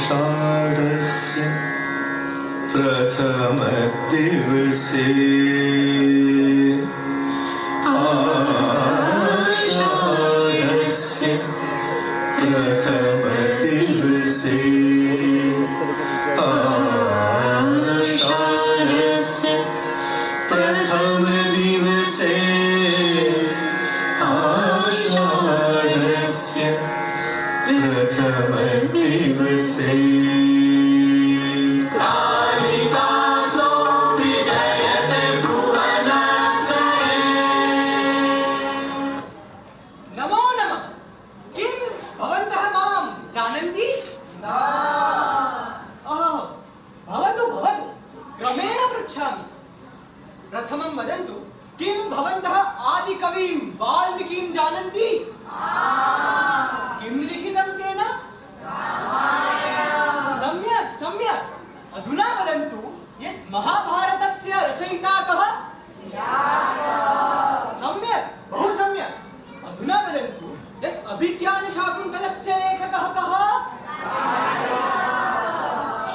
आषाढस्य प्रथमदिवसे आषाढस्य प्रथमदिवसे आषाढस्य प्रथमदिवसे आषाढस्य प्रथमदिवसे कालिदासो विजयते भुवनत्रये। नमो नमः। किं भवन्तः मां जानन्ति? भवतु भवतु, क्रमेण पृच्छामि। प्रथमं वदन्तु, किं भवन्तः आदिकविं वाल्मीकिं जानन्ति? किं लिखितं तेन? सम्यक् सम्यक्। अधुना वदन्तु यत् महाभारतस्य रचयिता कः? सम्यक्, बहु सम्यक्। अधुना वदन्तु यत् अभिज्ञानशाकुन्तलस्य लेखकः कः?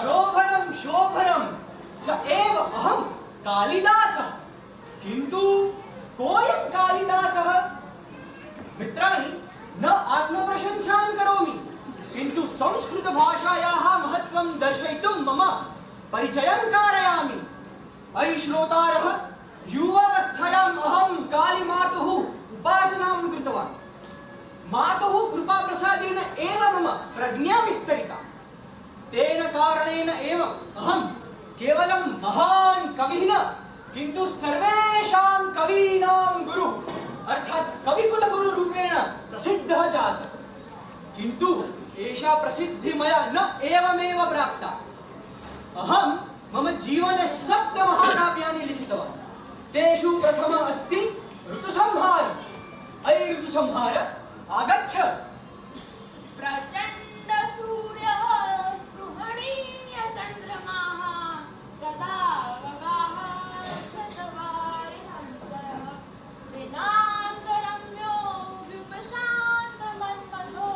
शोभनं शोभनं, स एव अहं कालिदासः। किन्तु कोऽयं कालिदासः? मित्राणि, न आत्मप्रशंसां करोमि, किन्तु संस्कृतभाषायाः महत्त्वं दर्शयितुं मम परिचयं कारयामि। अयि श्रोतारः, युवावस्थायाम् अहं कालीमातुः उपासनां कृतवान्। मातुः कृपाप्रसादेन एव मम प्रज्ञा विस्तरिता। तेन कारणेन एव अहं केवलं महान् कविः न, किन्तु सर्वेषां कवीनां गुरुः अर्थात् कविकुलगुरुरूपेण प्रसिद्धः जातः। किन्तु एषा प्रसिद्धिः मया न एवमेव प्राप्ता। अहं मम जीवने 7 महाकाव्यानि लिखितवान्। तेषु प्रथमः अस्ति ऋतुसंहार। अयि ऋतुसंहार, आगच्छ। प्रचण्ड सूर्यः स्पृहणीय चन्द्रमाः सदा वगाः क्षतवारिणं च दिनान्तरम्यो व्युपशान्तमन्मथो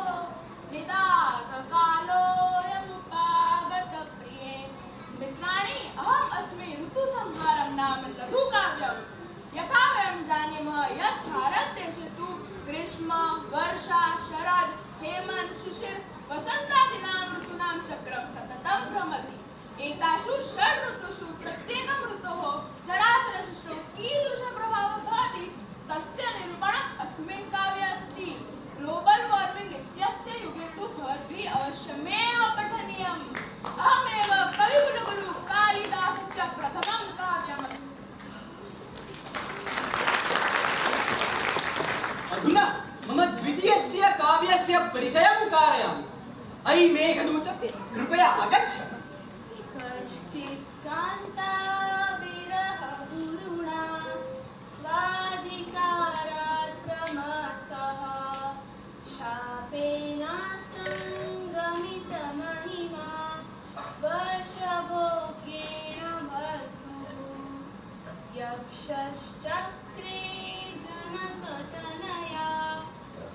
निदाघकालोऽयमुपागतप्रिये। मित्राणि, अहम् अस्मि ऋतुसंहारं नाम लघुकाव्यं। यथा वयं जानीमः यत् भारतदेशे तु ग्रीष्म, वर्षा, शरद, हेमंत, शिशिर, वसन्तादीनां ऋतूनां चक्रं सततं भ्रमति। एतासु 6 ऋतुषु प्रत्येकं ऋतोः चराचरसृष्टौ कीदृशप्रभावः भवति तस्य निरूपणम् अस्मिन् काव्ये अस्ति। ग्लोबल वार्मिंग इत्यस्य युगे तु भवद्भिः अवश्यमेव पठनीयम्। अहमेव कविकुलगुरु कालिदासस्य प्रथमं काव्यमस्ति। अधुना मम द्वितीयस्य काव्यस्य परिचयं कारयामि। अयि मेघदूत, कृपया आगच्छ। कश्चित् कान्ता विरहगुरुणा स्वाधिकारात् प्रमत्तः शापेनास्तङ्गमितमहिमा वर्षभोगेन बद्धुः यक्षश्चक्रे जनकतनया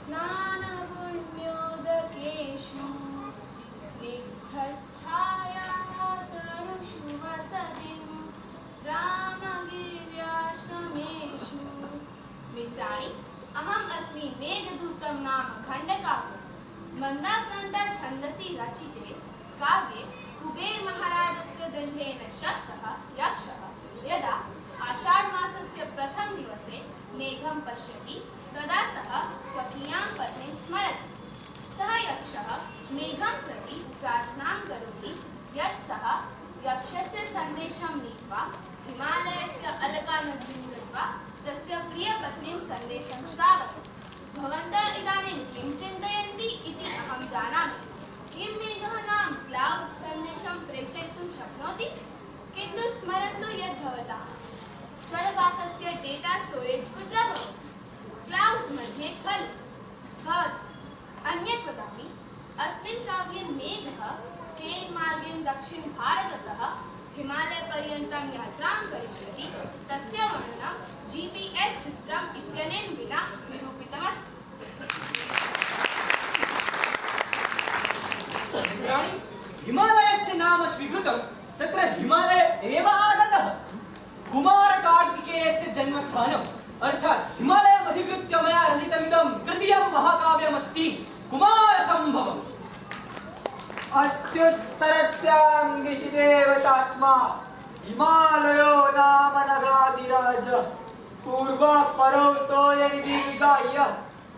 स्नानपुण्योदकेषु स्निग्धच्छाया तरुषु वसतिं रामगिर्याश्रमेषु। मित्राणि, अहम् अस्मि मेघदूतं नाम खण्डकाव्यं। मन्दाक्रान्ता छन्दसि रचिते काव्ये कुबेर महाराजस्य दण्डेन शक्तः यक्षः यदा आषाढमासस्य प्रथम दिवसे मेघं पश्यति तदा सः स्वकीयां पत्नीं स्मरति। सः यक्षः मेघं प्रति प्रार्थनां करोति यत् सः यक्षस्य सन्देशं नीत्वा हिमालयस्य अलकानदीं गत्वा तस्य प्रियपत्नीं सन्देशं श्रावयति। भवन्तः इदानीं किं चिन्तयन्ति इति अहं जानामि। किं मेघः नाम क्लाउड्स् सन्देशं प्रेषयितुं शक्नोति? किन्तु स्मरन्तु यत् भवतः जलवासस्य डेटा स्टोरेज कुत्र भवति? क्लाउड्स् मध्ये खलु। भवतु अन्यत् वदामि। अस्मिन् काव्ये मेघः केन मार्गेण दक्षिण भारततः हिमालयपर्यन्तं यात्रां करिष्यति तस्य वर्णनं GPS सिस्टम् इत्यनेन विना निरूपितमस्ति। कृतं तत्र हिमालय एव आगतः। कुमारकार्तिकेयस्य जन्मस्थानम् अर्थात् हिमालयम् अधिकृत्य मया रचितमिदं तृतीयं महाकाव्यमस्ति कुमारसम्भवम्। अस्त्युत्तरस्यां दिशि देवतात्मा हिमालयो नाम नगाधिराज पूर्वा परो तोयनिधिगाय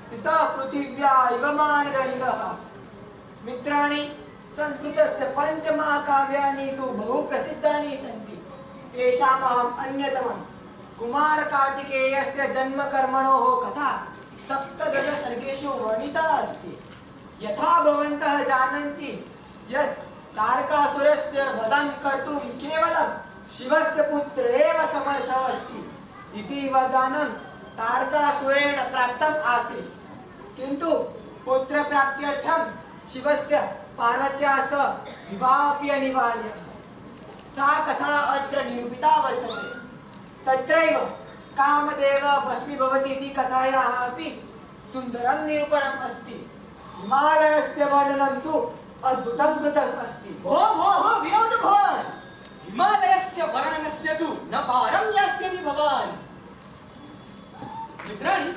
स्थितः पृथिव्या इव मानगणिगः। मित्राणि, संस्कृतस्य पञ्चमहाकाव्यानि तु बहु प्रसिद्धानि सन्ति। तेषामहम् अन्यतमं कुमारकार्तिकेयस्य जन्मकर्मणोः कथा 17 सर्गेषु वर्णिता अस्ति। यथा भवन्तः जानन्ति यत् तारकासुरस्य वधं कर्तुं केवलं शिवस्य पुत्र एव समर्थः अस्ति इति वरदानं तारकासुरेण प्राप्तम् आसीत्। किन्तु पुत्रप्राप्त्यर्थं शिवस्य पार्वत्या सह विवाहः अपि अनिवार्यः। सा कथा अत्र निरूपिता वर्तते। तत्रैव कामदेव भस्मीभवति इति कथायाः अपि सुन्दरं निरूपणम् अस्ति। हिमालयस्य वर्णनं तु अद्भुतं कृतम् अस्ति। भो विनोद भवान्, हिमालयस्य वर्णनस्य तु न पारं यास्यति भवान्। मित्राणि,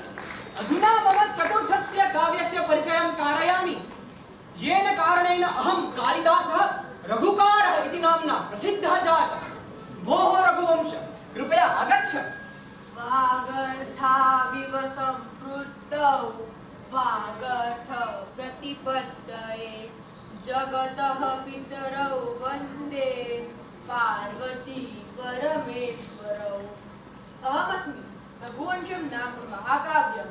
अधुना मम चतुर्थस्य काव्यस्य परिचयं कारयामि, येन कारणेन अहं कालिदासः रघुकारः इति नाम्ना प्रसिद्धः जातः। भोः रघुवंश, कृपया आगच्छ। वागर्थाविव सम्पृक्तौ वागर्थ प्रतिपद्यये जगतः पितरौ वन्दे पार्वती परमेश्वरौ। अहमस्मि रघुवंशं नाम महाकाव्यं।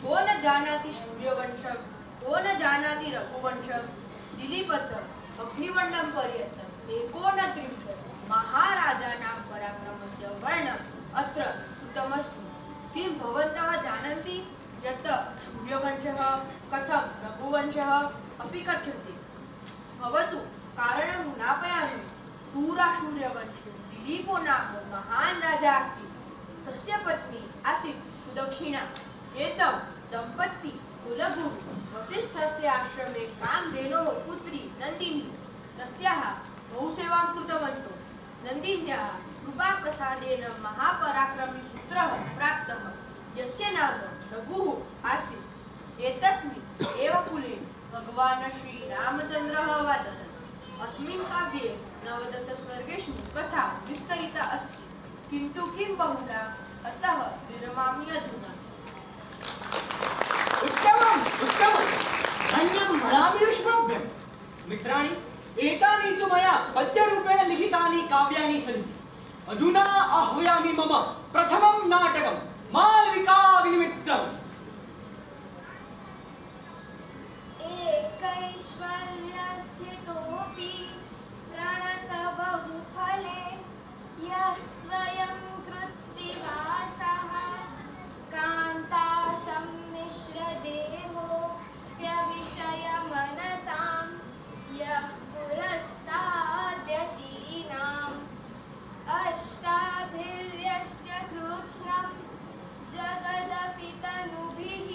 को न जानाति सूर्यवंशं, को न जानाति रघुवंशं। दिलीपतम् अग्निवर्णं पर्यन्तम् 39 महाराजानां पराक्रमस्य वर्णनम् अत्र कृतमस्ति। किं भवन्तः जानन्ति यत् सूर्यवंशः कथं रघुवंशः अपि कथ्यते? भवतु कारणं ज्ञापयामि। पुरा सूर्यवंशे दिलीपो नाम महान् राजा आसीत्। तस्य पत्नी आसीत् सुदक्षिणा। एतं दम्पती कुलगुरु वसिष्ठस्य आश्रमे कामधेनोः पुत्री नन्दिनी तस्याः बहुसेवां कृतवन्तौ। नन्दिन्याः कृपाप्रसादेन महापराक्रमी पुत्रः प्राप्तः, यस्य नाम रघुः आसीत्। एतस्मिन् एव कुले भगवान् श्रीरामचन्द्रः अवतरत्। अस्मिन् काव्ये 19 सर्गेषु कथा विस्तरिता अस्ति, किन्तु किं बहुला, अतः विरमामि अधुना। उत्तमम् उत्तमम्, धन्यं मनामि युष्माभ्यं। मित्राणि, एतानि तु मया पद्यरूपेण लिखितानि काव्यानि सन्ति। अधुना आह्वयामि मम प्रथमं नाटकं मालविकाग्निमित्रम्। एकैश्वर्यस्थितोऽपि प्रणतबहुफले यः स्वयं कृत्तिवासः कान्तासम्मिश्रदेहो व्यविषयमनसां यः पुरस्ताद्यतीनाम् अष्टाभिर्यस्य कृत्स्नं जगदपि तनुभिः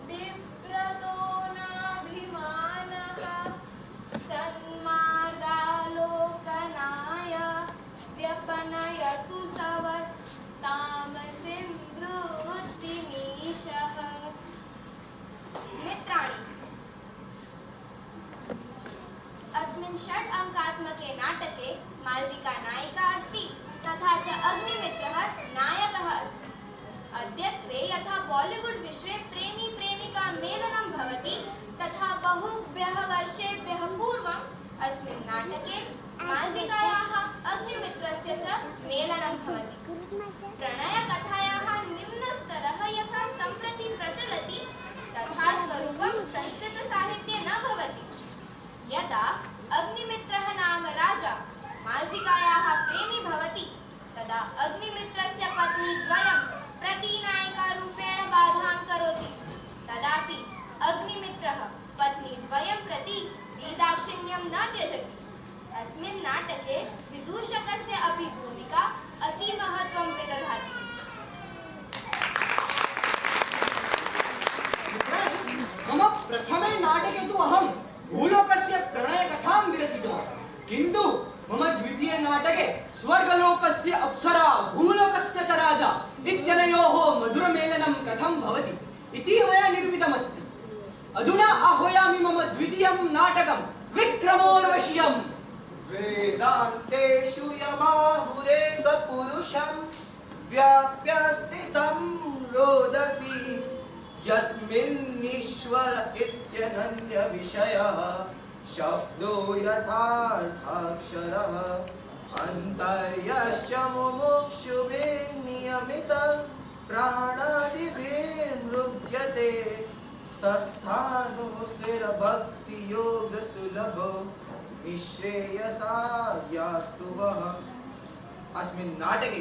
बिभ्रतो नाभिमानः सन्मार्गालोकनाय व्यपनयतु सवस्तामसिं वृत्तिमीशः। मित्राणि, अस्मिन् 6 अङ्कात्मके नाटके मालविका नायिका अस्ति, तथा च अग्निमित्रः नायकः अस्ति। अद्यत्वे यथा बॉलीवुड विश्वे प्रेमी प्रेमिका मेलनं भवति, तथा बहुभ्यः वर्षेभ्यः पूर्वम् अस्मिन् नाटके मालविकायाः अग्निमित्रस्य च मेलनं भवति। प्रणयकथायाः निम्नस्तरः यथा सम्प्रति प्रचलति, तथा स्वरूपं संस्कृतसाहित्ये न भवति। यदा अग्निमित्रः नाम राजा मालविकायाः प्रेमी भवति, तदा अग्निमित्रस्य पत्नीद्वयं प्रतिनायिकारूपेण बाधां करोति। तदापि अग्निमित्रः पत्नीद्वयं प्रति स्त्रीदाक्षिण्यं न त्यजति। अस्मिन् नाटके विदूषकस्य अपि भूमिका अतिमहत्त्वं विदधाति। मम प्रथमे नाटके तु अहं भूलोकस्य प्रणयकथां विरचितवान्, किन्तु मम द्वितीये नाटके स्वर्गलोकस्य अप्सरा भूलोकस्य च राजा इत्यनयोः मधुरमेलनं कथं भवति इति मया निरूपितमस्ति। अधुना आह्वयामि मम द्वितीयं नाटकं विक्रमोर्वशीयम्। वेदान्तेषु यमाहुरेकपुरुषं व्याप्य स्थितं रोदसी यस्मिन्नीश्वर इत्यनन्यविषयः शब्दो यथार्थाक्षरः अन्तर्यश्च मुमुक्षुभिः नियमितं प्राणादिभिर्मृग्यते सस्थानो स्थिरभक्तियोगसुलभो निःश्रेयसायास्तु वः। अस्मिन् नाटके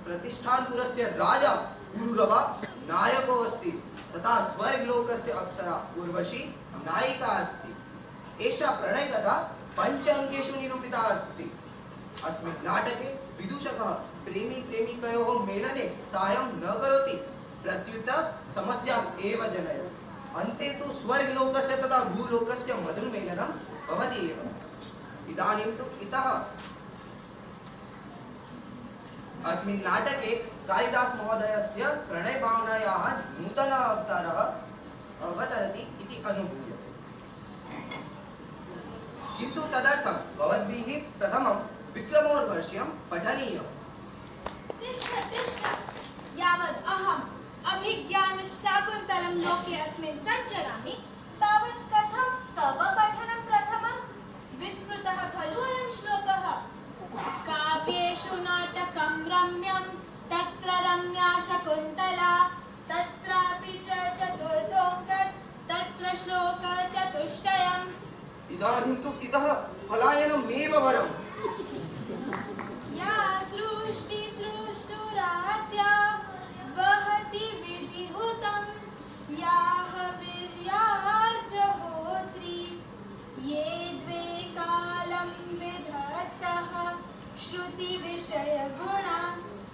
प्रतिष्ठानपुरस्य राजा पुरुरवा नायको अस्ति तथा स्वर्गलोकस्य अप्सरा उर्वशी नायिका अस्ति। एषा प्रणयकथा 5 अङ्केषु निरूपिता अस्ति। अस्मिन् नाटके विदूषकः प्रेमी प्रेमिकयोः मेलने साहाय्यं न करोति, प्रत्युत समस्याम् एव जनयति। अन्ते तु स्वर्गलोकस्य तथा भूलोकस्य मधुरमेलनं भवति एव। इदानीं तु इतः अस्मिन् नाटके कालिदास महोदयस्य प्रणयभावनायाः नूतन अवतारः अवतरति इति अनुभूयते। किन्तु तदर्थं भवद्भिः प्रथमं विक्रमोर्वशीयं पठनीयम्। तिष्ठ तिष्ठ, यावत् अहम् अभिज्ञानशाकुन्तलं लोके अस्मिन् सञ्चरामि तावत् कथं तव पठनं प्रथमं? विस्मृतः खलु अयं श्लोकः? काव्येषु नाटकं रम्यं तत्र रम्या शकुन्तला तत्रापि च चतुर्थोऽङ्कस्तत्र श्लोकचतुष्टयम्। इदानीं तु इतः पलायनमेव वरम्। या सृष्टिसृष्टुराद्या वहति विधिहुतं याः वीर्याच होत्री ये द्वे कालं विधत्तः श्रुतिविषयगुणा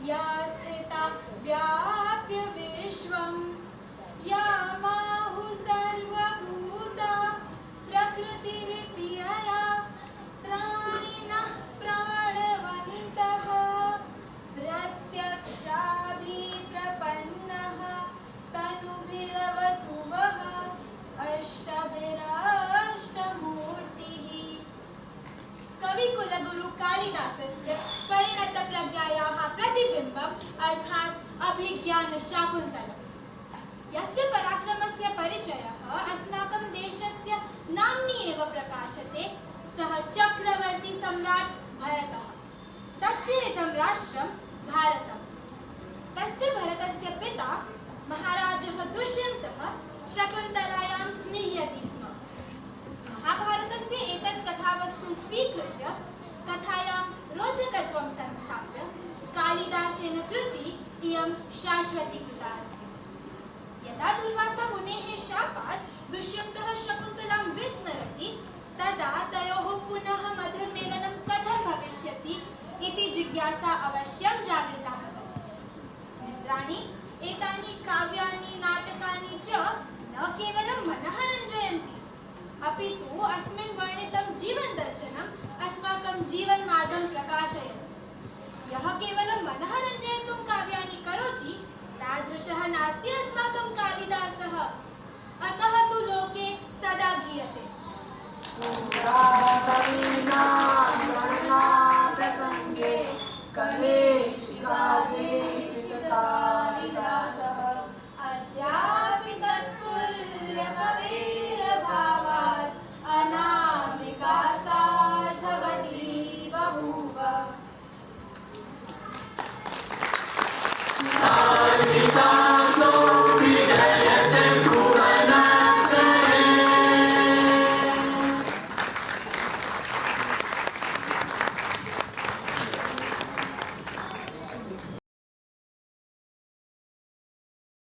या स्थिता व्याप्य विश्वं या माहु सर्वभूता प्रकृतिरिति अया प्राणिनः प्राणवन्तः प्रत्यक्षाभिप्रपन्नः तनुभिरवतु वः अष्टभिराष्टमूर्तिः। कवि कुलगुरु कालिदासस्य परिणत प्रज्ञायाः प्रतिबिम्बम् अर्थात् अभिज्ञानशाकुन्तलम्। यस्य पराक्रमस्य परिचयः अस्माकं देशस्य नाम्नि एव प्रकाशते सः चक्रवर्ती सम्राट् भरतः। तस्य इदं राष्ट्रं भारतम्। तस्य भरतस्य पिता महाराजः दुष्यन्तः शकुन्तलायां स्निह्यति स्म। महाभारतस्य एतत् कथावस्तु स्वीकृत्य कथायां रोचकत्वं संस्थाप्य कालिदासेन कृति इयं शाश्वतीकृता अस्ति। यदा दुर्वासा मुनेः शापात् दुष्यन्तः शकुन्तलां विस्मरति तदा तयोः पुनः मधुरमेलनं कथं भविष्यति इति जिज्ञासा अवश्यं जागृता भवति। मित्राणि, एतानि काव्यानि नाटकानि च न केवलं मनः रञ्जयन्ति अपि तु अस्मिन् वर्णितं जीवनदर्शनम् अस्माकं जीवनमार्गं प्रकाशयति। यः केवलं मनः रञ्जयितुं काव्यानि करोति तादृशः नास्ति अस्माकं कालिदासः। अतः तु लोके सदा गीयते।